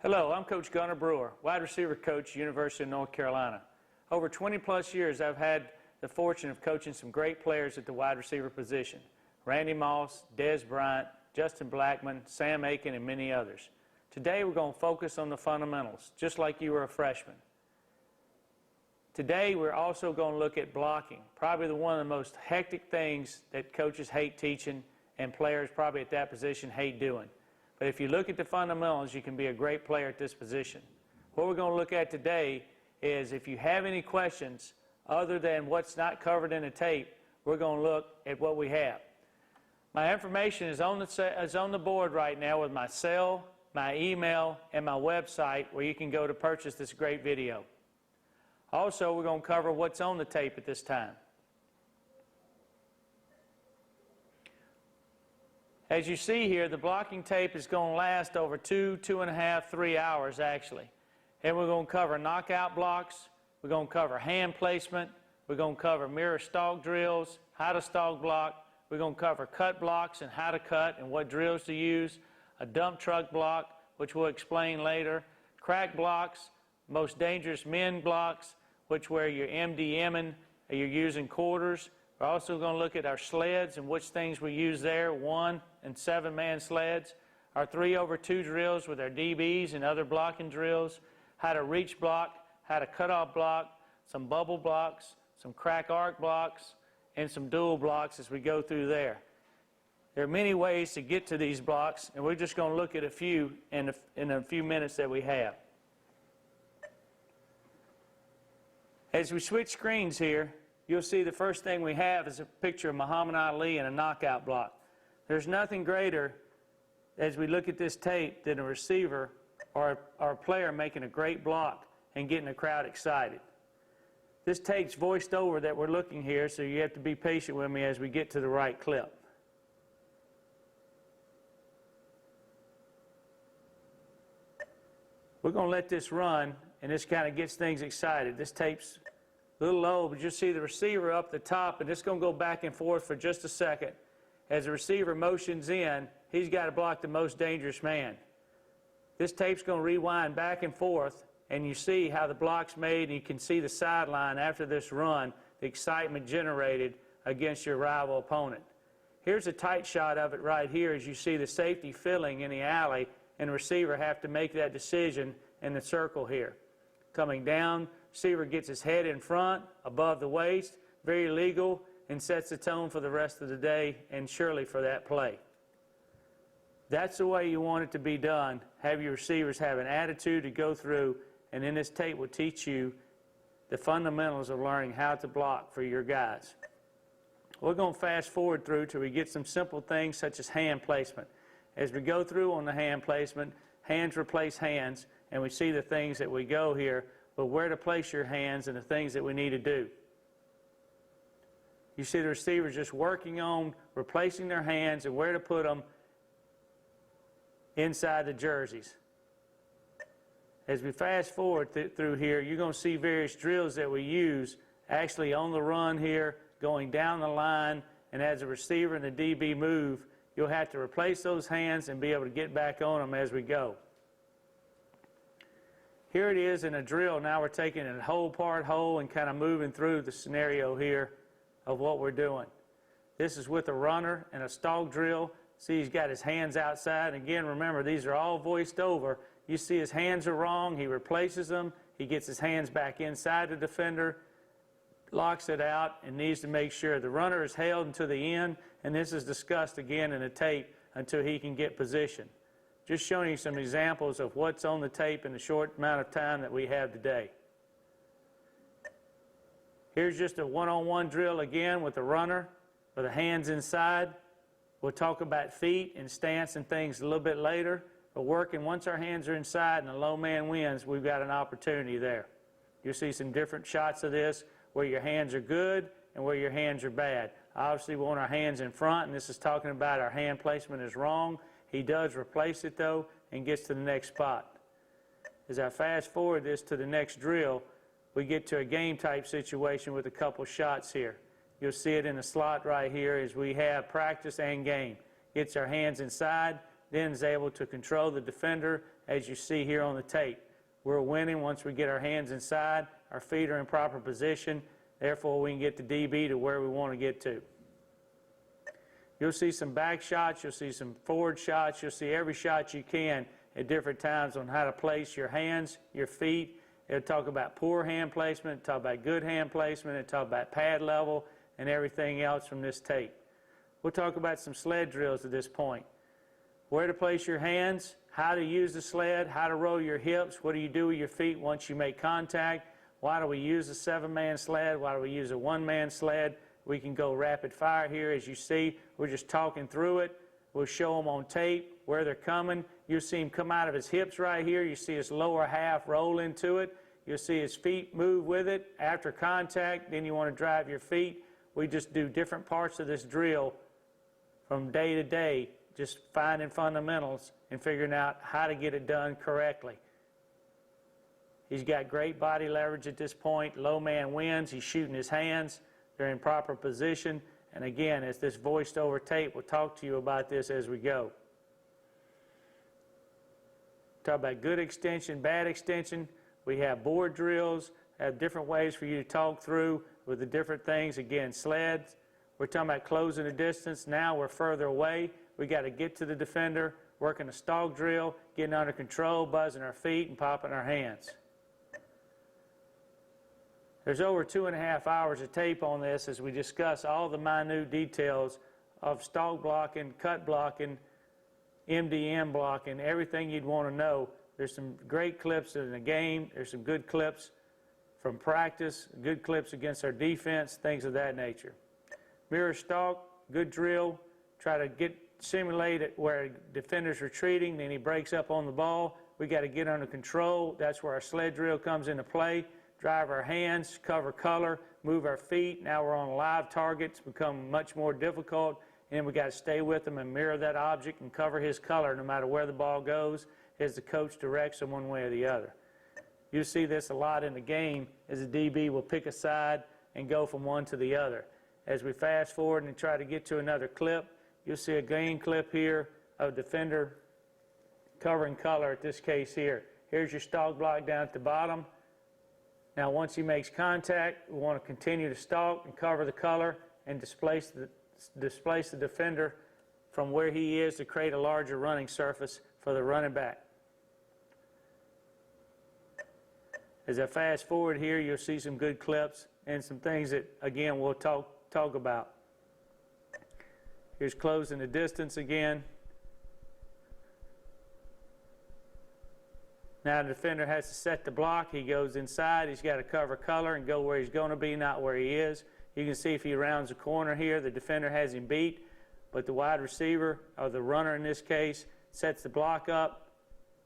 Hello, I'm Coach Gunter Brewer, wide receiver coach, University of North Carolina. Over 20 plus years, I've had the fortune of coaching some great players at the wide receiver position. Randy Moss, Des Bryant, Justin Blackman, Sam Aiken, and many others. Today we're going to focus on the fundamentals, just like you were a freshman. Today we're also going to look at blocking, probably one of the most hectic things that coaches hate teaching and players probably at that position hate doing. But if you look at the fundamentals, you can be a great player at this position. What we're going to look at today is if you have any questions other than what's not covered in the tape, we're going to look at what we have. My information is on the board right now with my cell, my email, and my website where you can go to purchase this great video. Also, we're going to cover what's on the tape at this time. As you see here, the blocking tape is going to last over 2.5, 3 hours actually. And we're going to cover knockout blocks, we're going to cover hand placement, we're going to cover mirror stalk drills, how to stalk block, we're going to cover cut blocks and how to cut and what drills to use, a dump truck block, which we'll explain later, crack blocks, most dangerous men blocks, which where you're MDMing, you're using quarters. We're also going to look at our sleds and which things we use there, 1- and 7-man sleds, our 3/2 drills with our DBs and other blocking drills, how to reach block, how to cut off block, some bubble blocks, some crack arc blocks, and some dual blocks as we go through there. There are many ways to get to these blocks, and we're just going to look at a few in a few minutes that we have. As we switch screens here, you'll see the first thing we have is a picture of Muhammad Ali in a knockout block. There's nothing greater, as we look at this tape, than a receiver or a player making a great block and getting the crowd excited. This tape's voiced over that we're looking here, so you have to be patient with me as we get to the right clip. We're going to let this run, and this kind of gets things excited. This tape's a little low, but you'll see the receiver up the top, and it's going to go back and forth for just a second. As the receiver motions in, he's got to block the most dangerous man. This tape's going to rewind back and forth, and you see how the block's made, and you can see the sideline after this run, the excitement generated against your rival opponent. Here's a tight shot of it right here as you see the safety filling in the alley, and the receiver have to make that decision in the circle here. Coming down, receiver gets his head in front, above the waist, very legal, and sets the tone for the rest of the day and surely for that play. That's the way you want it to be done. Have your receivers have an attitude to go through, and then this tape will teach you the fundamentals of learning how to block for your guys. We're going to fast forward through till we get some simple things such as hand placement. As we go through on the hand placement, hands replace hands, and we see the things that we go here, but where to place your hands and the things that we need to do. You see the receivers just working on replacing their hands and where to put them inside the jerseys. As we fast forward through here, you're going to see various drills that we use actually on the run here, going down the line, and as the receiver and the DB move, you'll have to replace those hands and be able to get back on them as we go. Here it is in a drill. Now we're taking it whole part whole and kind of moving through the scenario here of what we're doing. This is with a runner and a stalk drill. See, he's got his hands outside. Again, remember, these are all voiced over. You see his hands are wrong. He replaces them. He gets his hands back inside the defender, locks it out, and needs to make sure the runner is held until the end, and this is discussed again in the tape until he can get position. Just showing you some examples of what's on the tape in the short amount of time that we have today. Here's just a one-on-one drill again with the runner, with the hands inside. We'll talk about feet and stance and things a little bit later. But working, once our hands are inside and the low man wins, we've got an opportunity there. You'll see some different shots of this where your hands are good and where your hands are bad. Obviously, we want our hands in front, and this is talking about our hand placement is wrong. He does replace it, though, and gets to the next spot. As I fast forward this to the next drill, we get to a game-type situation with a couple shots here. You'll see it in the slot right here as we have practice and game. Gets our hands inside, then is able to control the defender, as you see here on the tape. We're winning once we get our hands inside, our feet are in proper position, therefore we can get the DB to where we want to get to. You'll see some back shots, you'll see some forward shots, you'll see every shot you can at different times on how to place your hands, your feet. It'll talk about poor hand placement, talk about good hand placement, it'll talk about pad level and everything else from this tape. We'll talk about some sled drills at this point. Where to place your hands, how to use the sled, how to roll your hips, what do you do with your feet once you make contact, why do we use a 7-man sled, why do we use a 1-man sled. We can go rapid fire here. As you see, we're just talking through it. We'll show them on tape where they're coming. You'll see him come out of his hips right here. You see his lower half roll into it. You'll see his feet move with it. After contact, then you want to drive your feet. We just do different parts of this drill from day to day, just finding fundamentals and figuring out how to get it done correctly. He's got great body leverage at this point. Low man wins. He's shooting his hands. They're in proper position. And again, as this voiced over tape, we'll talk to you about this as we go. Talk about good extension, bad extension. We have board drills, have different ways for you to talk through with the different things. Again, sleds. We're talking about closing the distance. Now we're further away. We got to get to the defender, working a stalk drill, getting under control, buzzing our feet, and popping our hands. There's over 2.5 hours of tape on this as we discuss all the minute details of stalk blocking, cut blocking, MDM blocking, everything you'd want to know. There's some great clips in the game. There's some good clips from practice, good clips against our defense, things of that nature. Mirror stalk, good drill. Try to simulate it where a defender's retreating, then he breaks up on the ball. We got to get under control. That's where our sled drill comes into play. Drive our hands, cover color, move our feet. Now we're on a live target. It's become much more difficult, and we got to stay with him and mirror that object and cover his color no matter where the ball goes as the coach directs him one way or the other. You see this a lot in the game as the DB will pick a side and go from one to the other. As we fast forward and try to get to another clip, you'll see a game clip here of defender covering color at this case here. Here's your stalk block down at the bottom. Now once he makes contact, we want to continue to stalk and cover the color and displace the defender from where he is to create a larger running surface for the running back. As I fast forward here, you'll see some good clips and some things that, again, we'll talk about. Here's closing the distance again. Now the defender has to set the block. He goes inside. He's got to cover color and go where he's going to be, not where he is. You can see if he rounds the corner here, the defender has him beat, but the wide receiver, or the runner in this case, sets the block up.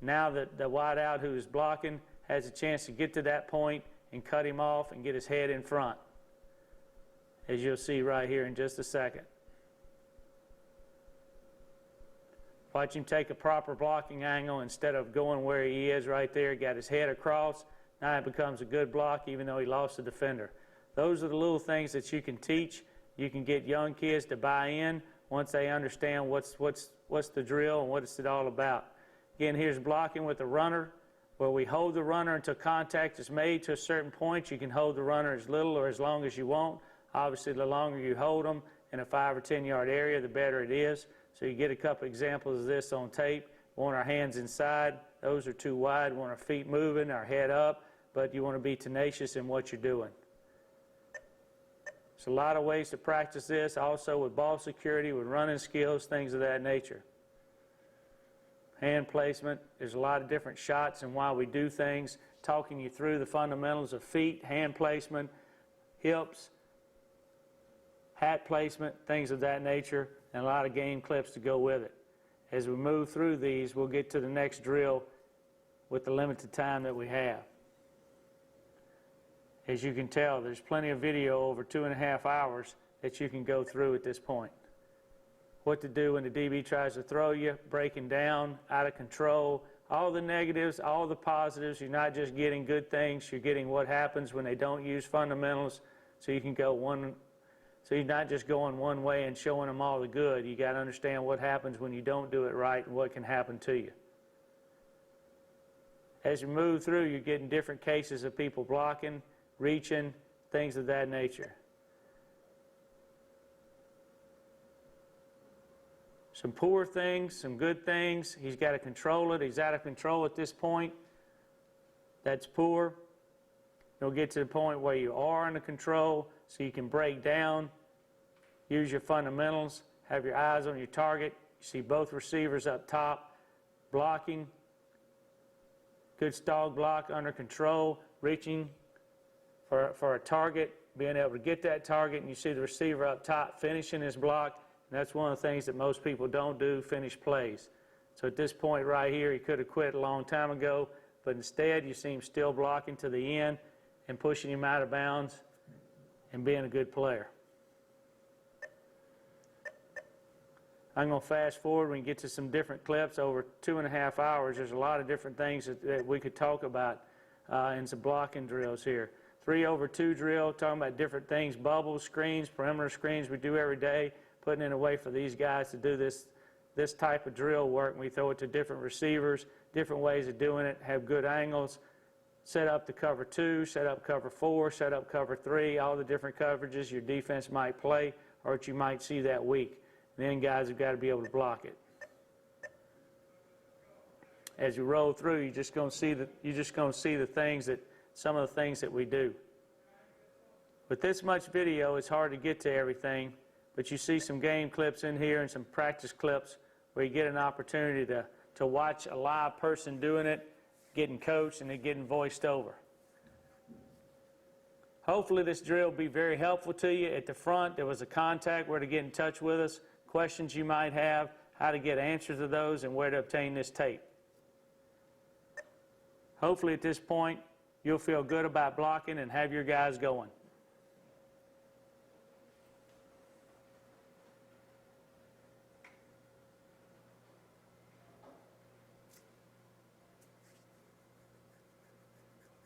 Now the wide out who is blocking has a chance to get to that point and cut him off and get his head in front, as you'll see right here in just a second. Watch him take a proper blocking angle instead of going where he is right there, got his head across. Now it becomes a good block even though he lost the defender. Those are the little things that you can teach. You can get young kids to buy in once they understand what's the drill and what it's all about. Again, here's blocking with the runner, where we hold the runner until contact is made to a certain point. You can hold the runner as little or as long as you want. Obviously, the longer you hold them in a 5 or 10 yard area, the better it is. So you get a couple examples of this on tape. We want our hands inside. Those are too wide. We want our feet moving, our head up, but you want to be tenacious in what you're doing. There's a lot of ways to practice this, also with ball security, with running skills, things of that nature. Hand placement, there's a lot of different shots and why we do things, talking you through the fundamentals of feet, hand placement, hips, hat placement, things of that nature, and a lot of game clips to go with it. As we move through these, we'll get to the next drill with the limited time that we have. As you can tell, there's plenty of video over 2.5 hours that you can go through at this point. What to do when the DB tries to throw you, breaking down, out of control, all the negatives, all the positives. You're not just getting good things, you're getting what happens when they don't use fundamentals, so you can go one So you're not just going one way and showing them all the good. You got to understand what happens when you don't do it right and what can happen to you. As you move through, you're getting different cases of people blocking, reaching, things of that nature. Some poor things, some good things. He's got to control it. He's out of control at this point. That's poor. You'll get to the point where you are under control, so you can break down, use your fundamentals, have your eyes on your target. You see both receivers up top, blocking. Good stalled block, under control, reaching for a target, being able to get that target, and you see the receiver up top finishing his block. And that's one of the things that most people don't do, finish plays. So at this point right here, he could have quit a long time ago, but instead you see him still blocking to the end and pushing him out of bounds and being a good player. I'm going to fast forward. We can get to some different clips over 2.5 hours. There's a lot of different things that we could talk about in some blocking drills here. 3/2 drill, talking about different things, bubbles, screens, perimeter screens we do every day, putting in a way for these guys to do this type of drill work. We throw it to different receivers, different ways of doing it, have good angles, set up the cover 2, set up cover 4, set up cover 3, all the different coverages your defense might play or that you might see that week. And then guys have got to be able to block it. As you roll through, you're just going to see the things that some of the things that we do. With this much video, it's hard to get to everything, but you see some game clips in here and some practice clips where you get an opportunity to watch a live person doing it, getting coached, and then getting voiced over. Hopefully this drill will be very helpful to you. At the front, there was a contact where to get in touch with us, questions you might have, how to get answers to those, and where to obtain this tape. Hopefully at this point, you'll feel good about blocking and have your guys going.